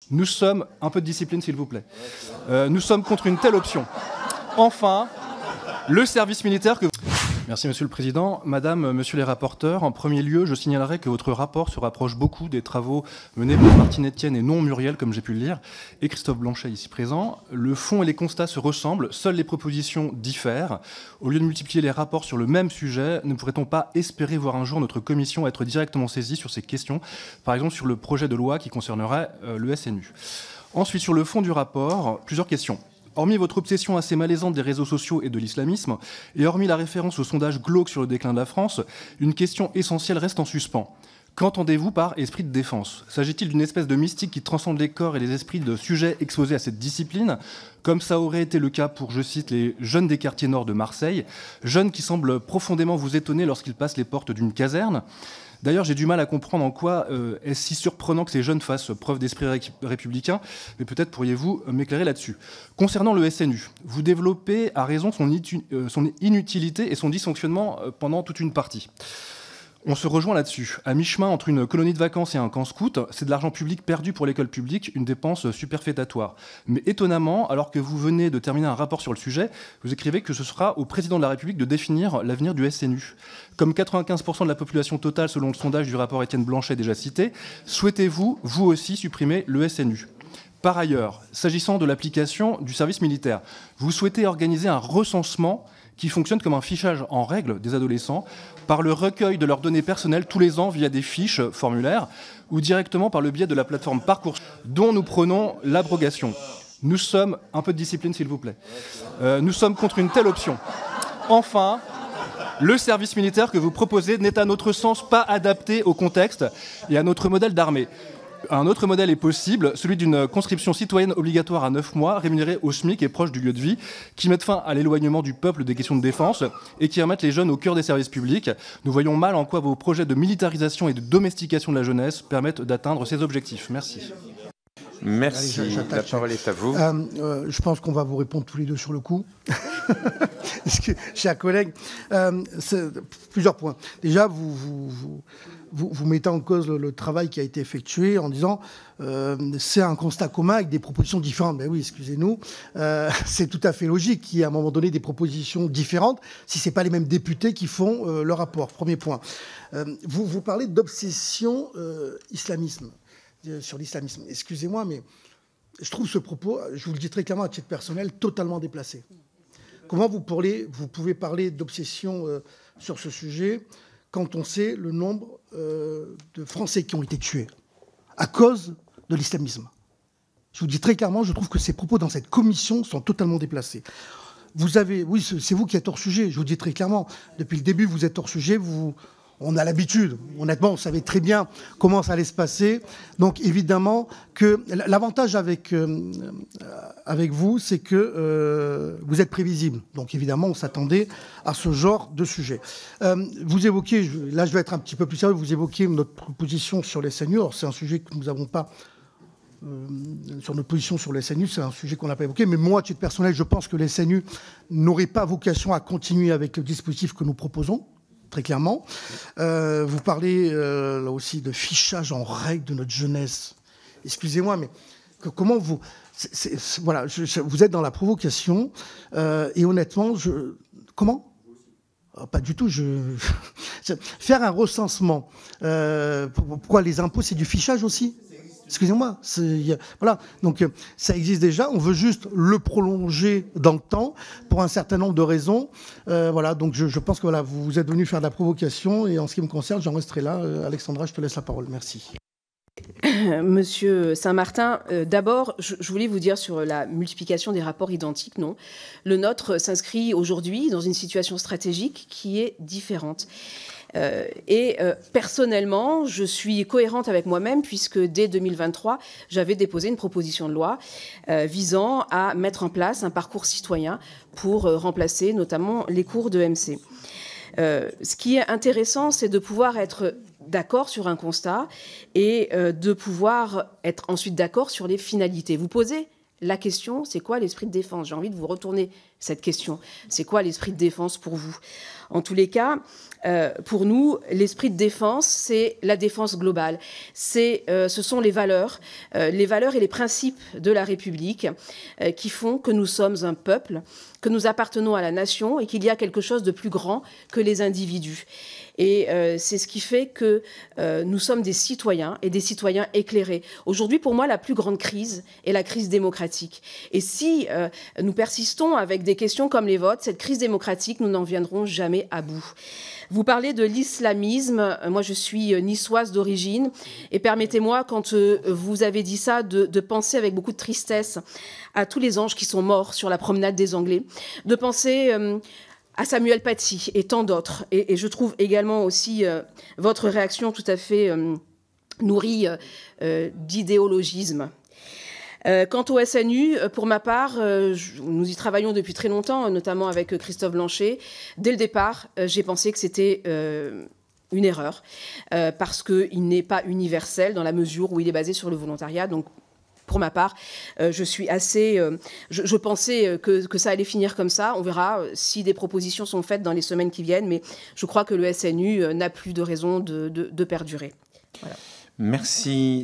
Nous sommes... Un peu de discipline, s'il vous plaît. Nous sommes contre une telle option. Enfin, le service militaire que... Merci, Monsieur le Président. Madame, Monsieur les rapporteurs, en premier lieu, je signalerai que votre rapport se rapproche beaucoup des travaux menés par Martine Etienne et non Muriel, comme j'ai pu le lire, et Christophe Blanchet, ici présent. Le fond et les constats se ressemblent, seules les propositions diffèrent. Au lieu de multiplier les rapports sur le même sujet, ne pourrait-on pas espérer voir un jour notre commission être directement saisie sur ces questions, par exemple sur le projet de loi qui concernerait le SNU. Ensuite, sur le fond du rapport, plusieurs questions. Hormis votre obsession assez malaisante des réseaux sociaux et de l'islamisme, et hormis la référence au sondage glauque sur le déclin de la France, une question essentielle reste en suspens. Qu'entendez-vous par esprit de défense? S'agit-il d'une espèce de mystique qui transcende les corps et les esprits de sujets exposés à cette discipline, comme ça aurait été le cas pour, je cite, les jeunes des quartiers nord de Marseille, jeunes qui semblent profondément vous étonner lorsqu'ils passent les portes d'une caserne? D'ailleurs, j'ai du mal à comprendre en quoi est-ce si surprenant que ces jeunes fassent preuve d'esprit républicain, mais peut-être pourriez-vous m'éclairer là-dessus. Concernant le SNU, vous développez à raison son inutilité et son dysfonctionnement pendant toute une partie. On se rejoint là-dessus. À mi-chemin entre une colonie de vacances et un camp scout, c'est de l'argent public perdu pour l'école publique, une dépense superfétatoire. Mais étonnamment, alors que vous venez de terminer un rapport sur le sujet, vous écrivez que ce sera au président de la République de définir l'avenir du SNU. Comme 95% de la population totale selon le sondage du rapport Étienne Blanchet déjà cité, souhaitez-vous, vous aussi, supprimer le SNU ? Par ailleurs, s'agissant de l'application du service militaire, vous souhaitez organiser un recensement qui fonctionne comme un fichage en règle des adolescents par le recueil de leurs données personnelles tous les ans via des fiches, formulaires, ou directement par le biais de la plateforme Parcoursup, dont nous prenons l'abrogation. Nous sommes... Un peu de discipline, s'il vous plaît. Nous sommes contre une telle option. Enfin, le service militaire que vous proposez n'est à notre sens pas adapté au contexte et à notre modèle d'armée. Un autre modèle est possible, celui d'une conscription citoyenne obligatoire à 9 mois, rémunérée au SMIC et proche du lieu de vie, qui mette fin à l'éloignement du peuple des questions de défense et qui remette les jeunes au cœur des services publics. Nous voyons mal en quoi vos projets de militarisation et de domestication de la jeunesse permettent d'atteindre ces objectifs. Merci. Merci. Allez, la parole est à vous. Je pense qu'on va vous répondre tous les deux sur le coup. Chers collègues, plusieurs points. Déjà, vous mettez en cause le travail qui a été effectué en disant c'est un constat commun avec des propositions différentes. Ben oui, excusez-nous, c'est tout à fait logique qu'il y ait à un moment donné des propositions différentes si ce n'est pas les mêmes députés qui font le rapport. Premier point. Vous parlez d'obsession islamisme. Sur l'islamisme. Excusez-moi, mais je trouve ce propos, je vous le dis très clairement à titre personnel, totalement déplacé. Comment vous pouvez parler d'obsession sur ce sujet quand on sait le nombre de Français qui ont été tués à cause de l'islamisme? Je vous dis très clairement, je trouve que ces propos dans cette commission sont totalement déplacés. Oui, c'est vous qui êtes hors sujet, je vous dis très clairement. Depuis le début, vous êtes hors sujet, on a l'habitude. Honnêtement, on savait très bien comment ça allait se passer. Donc, évidemment, que l'avantage avec vous, c'est que vous êtes prévisible. Donc, évidemment, on s'attendait à ce genre de sujet. Vous évoquez, là, je vais être un petit peu plus sérieux, vous évoquez notre position sur les SNU. Alors, c'est un sujet que nous n'avons pas... sur notre position sur les SNU, c'est un sujet qu'on n'a pas évoqué. Mais moi, à titre personnel, je pense que les SNU n'auraient pas vocation à continuer avec le dispositif que nous proposons. Très clairement. Vous parlez là aussi de fichage en règle de notre jeunesse. Excusez-moi, mais comment vous... voilà, vous êtes dans la provocation et honnêtement, comment ? Pas du tout. Faire un recensement. Pourquoi les impôts, c'est du fichage aussi ? Excusez-moi, voilà. Donc ça existe déjà. On veut juste le prolonger dans le temps pour un certain nombre de raisons. Voilà. Donc je pense que voilà, vous êtes venu faire de la provocation et en ce qui me concerne, j'en resterai là. Alexandra, je te laisse la parole. Merci. Monsieur Saint-Martin, d'abord, je voulais vous dire sur la multiplication des rapports identiques, non. Le nôtre s'inscrit aujourd'hui dans une situation stratégique qui est différente. Personnellement, je suis cohérente avec moi-même puisque dès 2023, j'avais déposé une proposition de loi visant à mettre en place un parcours citoyen pour remplacer notamment les cours de MC. Ce qui est intéressant, c'est de pouvoir être d'accord sur un constat et de pouvoir être ensuite d'accord sur les finalités. Vous posez la question, c'est quoi l'esprit de défense ? J'ai envie de vous retourner cette question. C'est quoi l'esprit de défense pour vous ? En tous les cas, pour nous, l'esprit de défense, c'est la défense globale. Ce sont les valeurs et les principes de la République qui font que nous sommes un peuple, que nous appartenons à la nation et qu'il y a quelque chose de plus grand que les individus. Et c'est ce qui fait que nous sommes des citoyens et des citoyens éclairés. Aujourd'hui, pour moi, la plus grande crise est la crise démocratique. Et si nous persistons avec des questions comme les votes, cette crise démocratique, nous n'en viendrons jamais à bout. Vous parlez de l'islamisme. Moi, je suis niçoise d'origine. Et permettez-moi, quand vous avez dit ça, de penser avec beaucoup de tristesse à tous les anges qui sont morts sur la promenade des Anglais, de penser à Samuel Paty et tant d'autres. Et je trouve également aussi votre réaction tout à fait nourrie d'idéologisme. Quant au SNU, pour ma part, nous y travaillons depuis très longtemps, notamment avec Christophe Blanchet. Dès le départ, j'ai pensé que c'était une erreur, parce qu'il n'est pas universel dans la mesure où il est basé sur le volontariat. Donc, pour ma part, je suis assez... je pensais que ça allait finir comme ça. On verra si des propositions sont faites dans les semaines qui viennent, mais je crois que le SNU n'a plus de raison de perdurer. Voilà. Merci.